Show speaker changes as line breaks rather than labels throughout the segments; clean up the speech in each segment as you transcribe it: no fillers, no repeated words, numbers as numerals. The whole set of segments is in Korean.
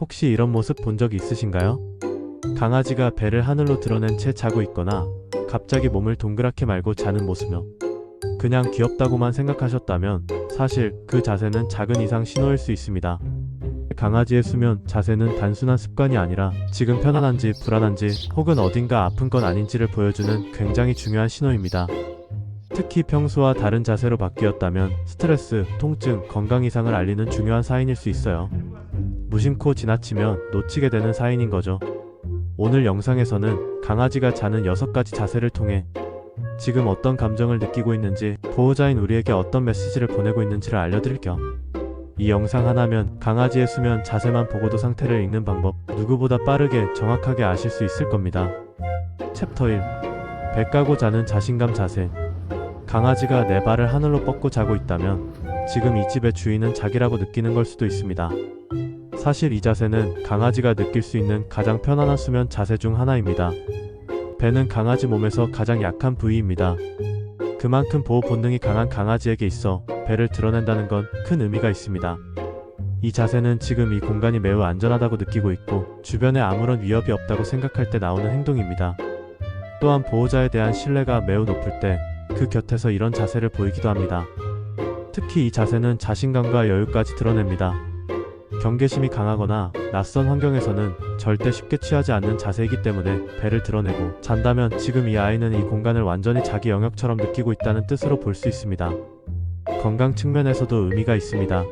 혹시 이런 모습 본 적 있으신가요? 강아지가 배를 하늘로 드러낸 채 자고 있거나 갑자기 몸을 동그랗게 말고 자는 모습이요. 그냥 귀엽다고만 생각하셨다면 사실 그 자세는 작은 이상 신호일 수 있습니다. 강아지의 수면 자세는 단순한 습관이 아니라 지금 편안한지 불안한지 혹은 어딘가 아픈 건 아닌지를 보여주는 굉장히 중요한 신호입니다. 특히 평소와 다른 자세로 바뀌었다면 스트레스, 통증, 건강 이상을 알리는 중요한 사인일 수 있어요. 무심코 지나치면 놓치게 되는 사인인 거죠. 오늘 영상에서는 강아지가 자는 6가지 자세를 통해 지금 어떤 감정을 느끼고 있는지, 보호자인 우리에게 어떤 메시지를 보내고 있는지를 알려드릴게요. 이 영상 하나면 강아지의 수면 자세만 보고도 상태를 읽는 방법, 누구보다 빠르게 정확하게 아실 수 있을 겁니다. 챕터 1. 배 까고 자는 자신감 자세. 강아지가 네 발을 하늘로 뻗고 자고 있다면 지금 이 집의 주인은 자기라고 느끼는 걸 수도 있습니다. 사실 이 자세는 강아지가 느낄 수 있는 가장 편안한 수면 자세 중 하나입니다. 배는 강아지 몸에서 가장 약한 부위입니다. 그만큼 보호 본능이 강한 강아지에게 있어 배를 드러낸다는 건 큰 의미가 있습니다. 이 자세는 지금 이 공간이 매우 안전하다고 느끼고 있고 주변에 아무런 위협이 없다고 생각할 때 나오는 행동입니다. 또한 보호자에 대한 신뢰가 매우 높을 때 그 곁에서 이런 자세를 보이기도 합니다. 특히 이 자세는 자신감과 여유까지 드러냅니다. 경계심이 강하거나 낯선 환경에서는 절대 쉽게 취하지 않는 자세이기 때문에 배를 드러내고 잔다면 지금 이 아이는 이 공간을 완전히 자기 영역처럼 느끼고 있다는 뜻으로 볼 수 있습니다. 건강 측면에서도 의미가 있습니다.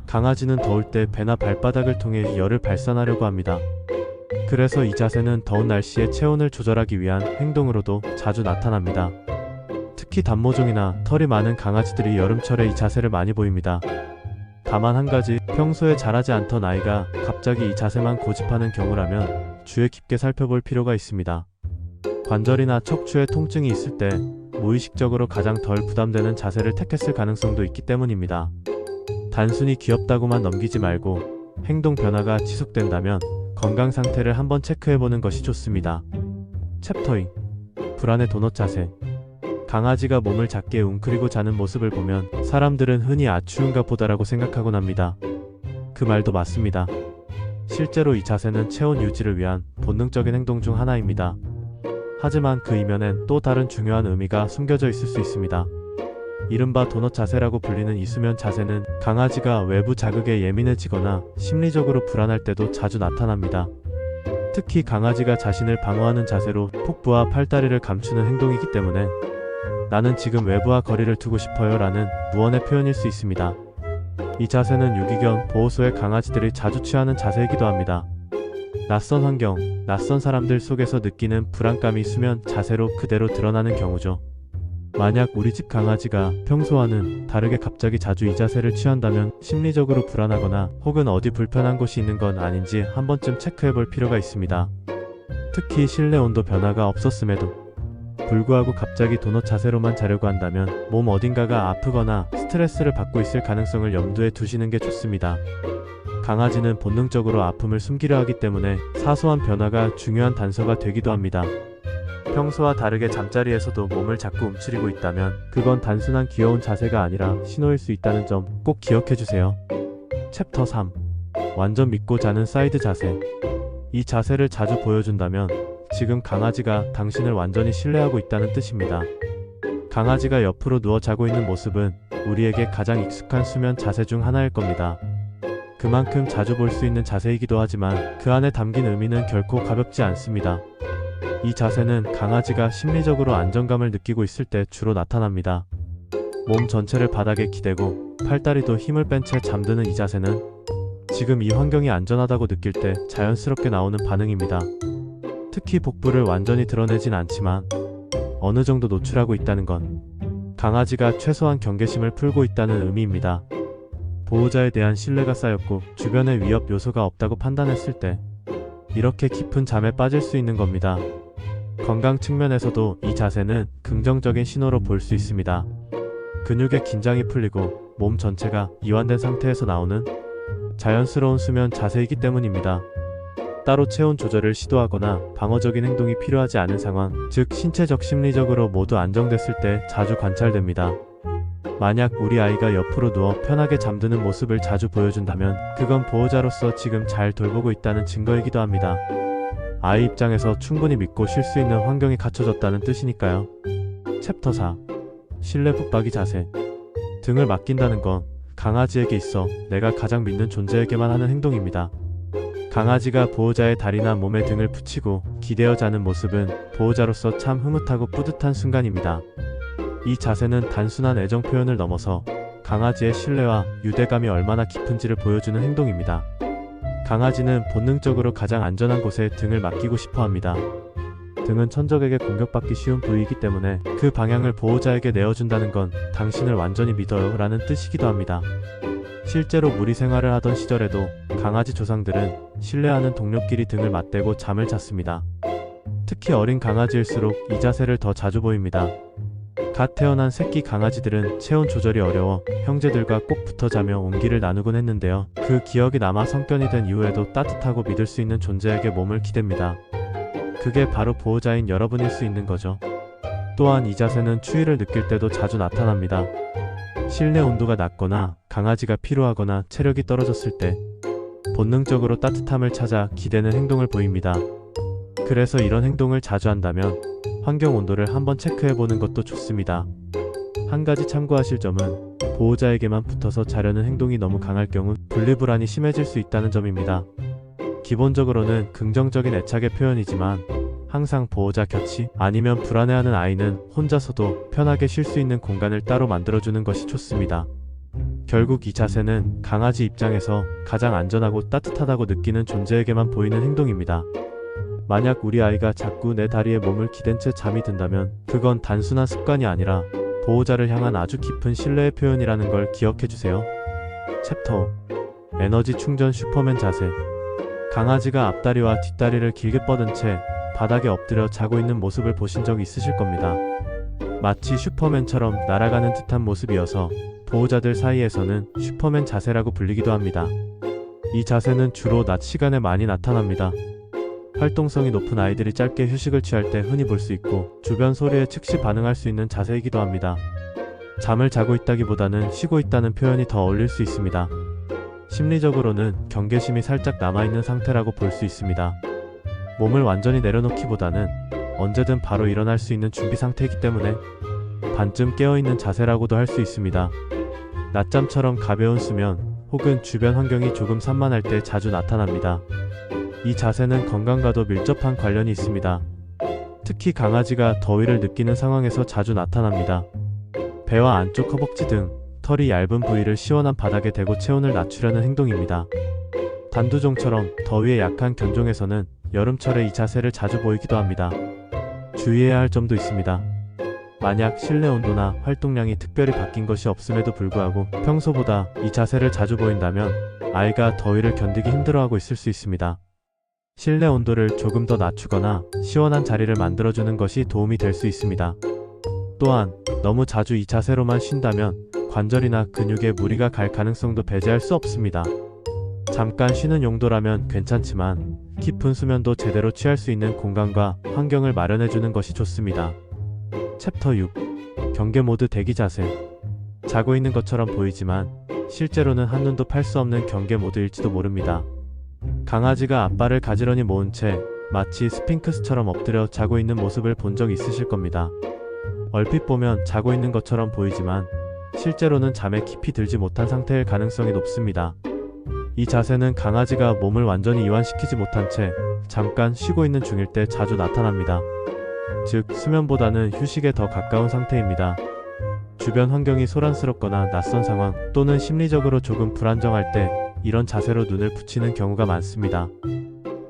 강아지는 더울 때 배나 발바닥을 통해 열을 발산하려고 합니다. 그래서 이 자세는 더운 날씨에 체온을 조절하기 위한 행동으로도 자주 나타납니다. 특히 단모종이나 털이 많은 강아지들이 여름철에 이 자세를 많이 보입니다. 다만 한 가지, 평소에 자라지 않던 아이가 갑자기 이 자세만 고집하는 경우라면 주의 깊게 살펴볼 필요가 있습니다. 관절이나 척추에 통증이 있을 때 무의식적으로 가장 덜 부담되는 자세를 택했을 가능성도 있기 때문입니다. 단순히 귀엽다고만 넘기지 말고 행동 변화가 지속된다면 건강 상태를 한번 체크해보는 것이 좋습니다. 챕터 2. 불안의 도넛 자세. 강아지가 몸을 작게 웅크리고 자는 모습을 보면 사람들은 흔히 아추운가 보다라고 생각하곤 합니다. 그 말도 맞습니다. 실제로 이 자세는 체온 유지를 위한 본능적인 행동 중 하나입니다. 하지만 그 이면엔 또 다른 중요한 의미가 숨겨져 있을 수 있습니다. 이른바 도넛 자세라고 불리는 이 수면 자세는 강아지가 외부 자극에 예민해지거나 심리적으로 불안할 때도 자주 나타납니다. 특히 강아지가 자신을 방어하는 자세로 폭부와 팔다리를 감추는 행동이기 때문에 나는 지금 외부와 거리를 두고 싶어요 라는 무언의 표현일 수 있습니다. 이 자세는 유기견 보호소의 강아지들이 자주 취하는 자세이기도 합니다. 낯선 환경, 낯선 사람들 속에서 느끼는 불안감이 수면 자세로 그대로 드러나는 경우죠. 만약 우리 집 강아지가 평소와는 다르게 갑자기 자주 이 자세를 취한다면 심리적으로 불안하거나 혹은 어디 불편한 곳이 있는 건 아닌지 한 번쯤 체크해 볼 필요가 있습니다. 특히 실내 온도 변화가 없었음에도 불구하고 갑자기 도넛 자세로만 자려고 한다면 몸 어딘가가 아프거나 스트레스를 받고 있을 가능성을 염두에 두시는 게 좋습니다. 강아지는 본능적으로 아픔을 숨기려 하기 때문에 사소한 변화가 중요한 단서가 되기도 합니다. 평소와 다르게 잠자리에서도 몸을 자꾸 움츠리고 있다면 그건 단순한 귀여운 자세가 아니라 신호일 수 있다는 점 꼭 기억해주세요. 챕터 3. 완전 믿고 자는 사이드 자세. 이 자세를 자주 보여준다면 지금 강아지가 당신을 완전히 신뢰하고 있다는 뜻입니다. 강아지가 옆으로 누워 자고 있는 모습은 우리에게 가장 익숙한 수면 자세 중 하나일 겁니다. 그만큼 자주 볼 수 있는 자세이기도 하지만 그 안에 담긴 의미는 결코 가볍지 않습니다. 이 자세는 강아지가 심리적으로 안정감을 느끼고 있을 때 주로 나타납니다. 몸 전체를 바닥에 기대고 팔다리도 힘을 뺀 채 잠드는 이 자세는 지금 이 환경이 안전하다고 느낄 때 자연스럽게 나오는 반응입니다. 특히 복부를 완전히 드러내진 않지만 어느 정도 노출하고 있다는 건 강아지가 최소한 경계심을 풀고 있다는 의미입니다. 보호자에 대한 신뢰가 쌓였고 주변에 위협 요소가 없다고 판단했을 때 이렇게 깊은 잠에 빠질 수 있는 겁니다. 건강 측면에서도 이 자세는 긍정적인 신호로 볼 수 있습니다. 근육의 긴장이 풀리고 몸 전체가 이완된 상태에서 나오는 자연스러운 수면 자세이기 때문입니다. 따로 체온 조절을 시도하거나 방어적인 행동이 필요하지 않은 상황, 즉 신체적 심리적으로 모두 안정됐을 때 자주 관찰됩니다. 만약 우리 아이가 옆으로 누워 편하게 잠드는 모습을 자주 보여준다면 그건 보호자로서 지금 잘 돌보고 있다는 증거이기도 합니다. 아이 입장에서 충분히 믿고 쉴 수 있는 환경이 갖춰졌다는 뜻이니까요. 챕터 4. 실내 붙박이 자세. 등을 맡긴다는 건 강아지에게 있어 내가 가장 믿는 존재에게만 하는 행동입니다. 강아지가 보호자의 다리나 몸에 등을 붙이고 기대어 자는 모습은 보호자로서 참 흐뭇하고 뿌듯한 순간입니다. 이 자세는 단순한 애정 표현을 넘어서 강아지의 신뢰와 유대감이 얼마나 깊은지를 보여주는 행동입니다. 강아지는 본능적으로 가장 안전한 곳에 등을 맡기고 싶어 합니다. 등은 천적에게 공격받기 쉬운 부위이기 때문에 그 방향을 보호자에게 내어준다는 건 당신을 완전히 믿어요 라는 뜻이기도 합니다. 실제로 무리 생활을 하던 시절에도 강아지 조상들은 신뢰하는 동료끼리 등을 맞대고 잠을 잤습니다. 특히 어린 강아지일수록 이 자세를 더 자주 보입니다. 갓 태어난 새끼 강아지들은 체온 조절이 어려워 형제들과 꼭 붙어 자며 온기를 나누곤 했는데요. 그 기억이 남아 성견이 된 이후에도 따뜻하고 믿을 수 있는 존재에게 몸을 기댑니다. 그게 바로 보호자인 여러분일 수 있는 거죠. 또한 이 자세는 추위를 느낄 때도 자주 나타납니다. 실내 온도가 낮거나 강아지가 피로하거나 체력이 떨어졌을 때 본능적으로 따뜻함을 찾아 기대는 행동을 보입니다. 그래서 이런 행동을 자주 한다면 환경 온도를 한번 체크해보는 것도 좋습니다. 한 가지 참고하실 점은 보호자에게만 붙어서 자려는 행동이 너무 강할 경우 분리불안이 심해질 수 있다는 점입니다. 기본적으로는 긍정적인 애착의 표현이지만 항상 보호자 곁이 아니면 불안해하는 아이는 혼자서도 편하게 쉴 수 있는 공간을 따로 만들어주는 것이 좋습니다. 결국 이 자세는 강아지 입장에서 가장 안전하고 따뜻하다고 느끼는 존재에게만 보이는 행동입니다. 만약 우리 아이가 자꾸 내 다리에 몸을 기댄 채 잠이 든다면 그건 단순한 습관이 아니라 보호자를 향한 아주 깊은 신뢰의 표현이라는 걸 기억해주세요. 챕터 5. 에너지 충전 슈퍼맨 자세. 강아지가 앞다리와 뒷다리를 길게 뻗은 채 바닥에 엎드려 자고 있는 모습을 보신 적 있으실 겁니다. 마치 슈퍼맨처럼 날아가는 듯한 모습이어서 보호자들 사이에서는 슈퍼맨 자세라고 불리기도 합니다. 이 자세는 주로 낮 시간에 많이 나타납니다. 활동성이 높은 아이들이 짧게 휴식을 취할 때 흔히 볼 수 있고 주변 소리에 즉시 반응할 수 있는 자세이기도 합니다. 잠을 자고 있다기보다는 쉬고 있다는 표현이 더 어울릴 수 있습니다. 심리적으로는 경계심이 살짝 남아있는 상태라고 볼 수 있습니다. 몸을 완전히 내려놓기보다는 언제든 바로 일어날 수 있는 준비 상태이기 때문에 반쯤 깨어있는 자세라고도 할 수 있습니다. 낮잠처럼 가벼운 수면 혹은 주변 환경이 조금 산만할 때 자주 나타납니다. 이 자세는 건강과도 밀접한 관련이 있습니다. 특히 강아지가 더위를 느끼는 상황에서 자주 나타납니다. 배와 안쪽 허벅지 등 털이 얇은 부위를 시원한 바닥에 대고 체온을 낮추려는 행동입니다. 단두종처럼 더위에 약한 견종에서는 여름철에 이 자세를 자주 보이기도 합니다. 주의해야 할 점도 있습니다. 만약 실내 온도나 활동량이 특별히 바뀐 것이 없음에도 불구하고 평소보다 이 자세를 자주 보인다면 아이가 더위를 견디기 힘들어하고 있을 수 있습니다. 실내 온도를 조금 더 낮추거나 시원한 자리를 만들어주는 것이 도움이 될 수 있습니다. 또한 너무 자주 이 자세로만 쉰다면 관절이나 근육에 무리가 갈 가능성도 배제할 수 없습니다. 잠깐 쉬는 용도라면 괜찮지만 깊은 수면도 제대로 취할 수 있는 공간과 환경을 마련해주는 것이 좋습니다. 챕터 6. 경계 모드 대기 자세. 자고 있는 것처럼 보이지만 실제로는 한눈도 팔 수 없는 경계 모드일지도 모릅니다. 강아지가 앞발을 가지런히 모은 채 마치 스핑크스처럼 엎드려 자고 있는 모습을 본 적 있으실 겁니다. 얼핏 보면 자고 있는 것처럼 보이지만 실제로는 잠에 깊이 들지 못한 상태일 가능성이 높습니다. 이 자세는 강아지가 몸을 완전히 이완시키지 못한 채 잠깐 쉬고 있는 중일 때 자주 나타납니다. 즉, 수면보다는 휴식에 더 가까운 상태입니다. 주변 환경이 소란스럽거나 낯선 상황 또는 심리적으로 조금 불안정할 때 이런 자세로 눈을 붙이는 경우가 많습니다.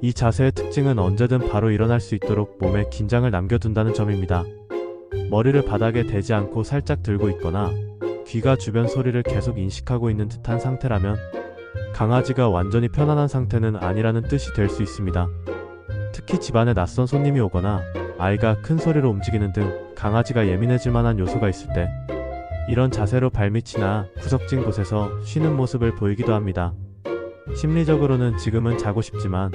이 자세의 특징은 언제든 바로 일어날 수 있도록 몸에 긴장을 남겨둔다는 점입니다. 머리를 바닥에 대지 않고 살짝 들고 있거나 귀가 주변 소리를 계속 인식하고 있는 듯한 상태라면 강아지가 완전히 편안한 상태는 아니라는 뜻이 될 수 있습니다. 특히 집안에 낯선 손님이 오거나 아이가 큰 소리로 움직이는 등 강아지가 예민해질 만한 요소가 있을 때 이런 자세로 발밑이나 구석진 곳에서 쉬는 모습을 보이기도 합니다. 심리적으로는 지금은 자고 싶지만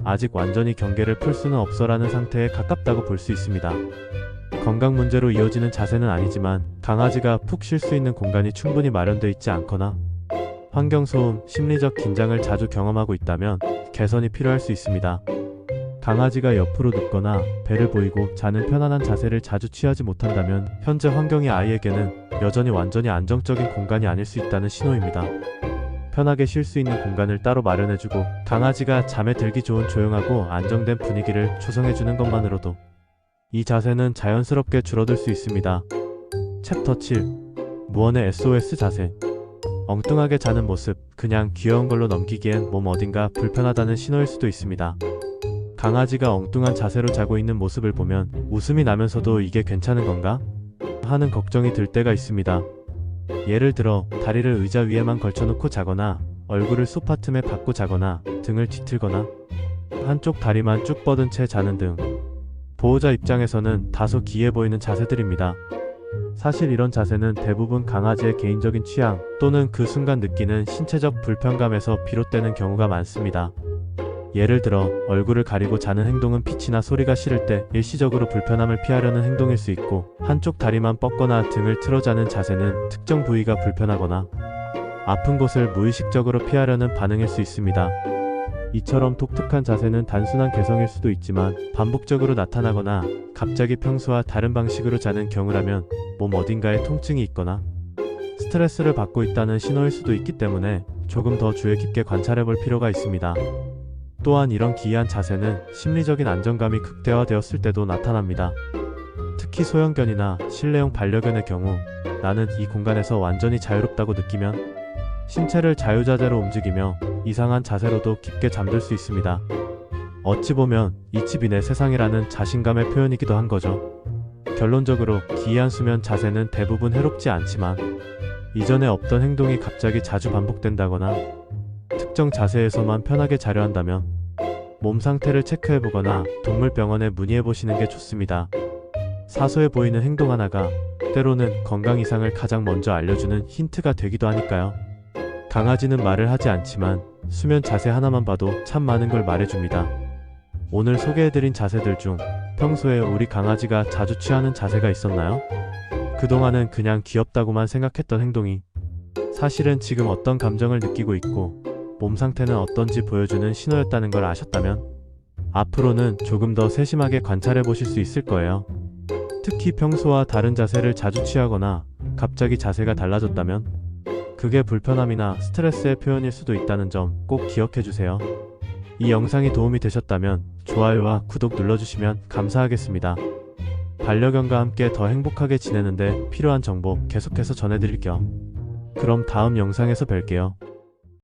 아직 완전히 경계를 풀 수는 없어라는 상태에 가깝다고 볼 수 있습니다. 건강 문제로 이어지는 자세는 아니지만 강아지가 푹 쉴 수 있는 공간이 충분히 마련되어 있지 않거나 환경소음, 심리적 긴장을 자주 경험하고 있다면 개선이 필요할 수 있습니다. 강아지가 옆으로 눕거나 배를 보이고 자는 편안한 자세를 자주 취하지 못한다면 현재 환경이 아이에게는 여전히 완전히 안정적인 공간이 아닐 수 있다는 신호입니다. 편하게 쉴 수 있는 공간을 따로 마련해주고 강아지가 잠에 들기 좋은 조용하고 안정된 분위기를 조성해주는 것만으로도 이 자세는 자연스럽게 줄어들 수 있습니다. 챕터 7. 무언의 SOS 자세. 엉뚱하게 자는 모습, 그냥 귀여운 걸로 넘기기엔 몸 어딘가 불편하다는 신호일 수도 있습니다. 강아지가 엉뚱한 자세로 자고 있는 모습을 보면 웃음이 나면서도 이게 괜찮은 건가? 하는 걱정이 들 때가 있습니다. 예를 들어 다리를 의자 위에만 걸쳐놓고 자거나 얼굴을 소파 틈에 받고 자거나 등을 뒤틀거나 한쪽 다리만 쭉 뻗은 채 자는 등 보호자 입장에서는 다소 기이해 보이는 자세들입니다. 사실 이런 자세는 대부분 강아지의 개인적인 취향 또는 그 순간 느끼는 신체적 불편감에서 비롯되는 경우가 많습니다. 예를 들어 얼굴을 가리고 자는 행동은 빛이나 소리가 싫을 때 일시적으로 불편함을 피하려는 행동일 수 있고, 한쪽 다리만 뻗거나 등을 틀어 자는 자세는 특정 부위가 불편하거나 아픈 곳을 무의식적으로 피하려는 반응일 수 있습니다. 이처럼 독특한 자세는 단순한 개성일 수도 있지만 반복적으로 나타나거나 갑자기 평소와 다른 방식으로 자는 경우라면 몸 어딘가에 통증이 있거나 스트레스를 받고 있다는 신호일 수도 있기 때문에 조금 더 주의 깊게 관찰해 볼 필요가 있습니다. 또한 이런 기이한 자세는 심리적인 안정감이 극대화되었을 때도 나타납니다. 특히 소형견이나 실내용 반려견의 경우 나는 이 공간에서 완전히 자유롭다고 느끼면 신체를 자유자재로 움직이며 이상한 자세로도 깊게 잠들 수 있습니다. 어찌 보면 이 집이 내 세상이라는 자신감의 표현이기도 한 거죠. 결론적으로 기이한 수면 자세는 대부분 해롭지 않지만 이전에 없던 행동이 갑자기 자주 반복된다거나 특정 자세에서만 편하게 자려 한다면 몸 상태를 체크해보거나 동물병원에 문의해보시는 게 좋습니다. 사소해 보이는 행동 하나가 때로는 건강 이상을 가장 먼저 알려주는 힌트가 되기도 하니까요. 강아지는 말을 하지 않지만 수면 자세 하나만 봐도 참 많은 걸 말해줍니다. 오늘 소개해드린 자세들 중 평소에 우리 강아지가 자주 취하는 자세가 있었나요? 그동안은 그냥 귀엽다고만 생각했던 행동이 사실은 지금 어떤 감정을 느끼고 있고 몸 상태는 어떤지 보여주는 신호였다는 걸 아셨다면 앞으로는 조금 더 세심하게 관찰해 보실 수 있을 거예요. 특히 평소와 다른 자세를 자주 취하거나 갑자기 자세가 달라졌다면 그게 불편함이나 스트레스의 표현일 수도 있다는 점 꼭 기억해 주세요. 이 영상이 도움이 되셨다면 좋아요와 구독 눌러주시면 감사하겠습니다. 반려견과 함께 더 행복하게 지내는데 필요한 정보 계속해서 전해드릴게요. 그럼 다음 영상에서 뵐게요.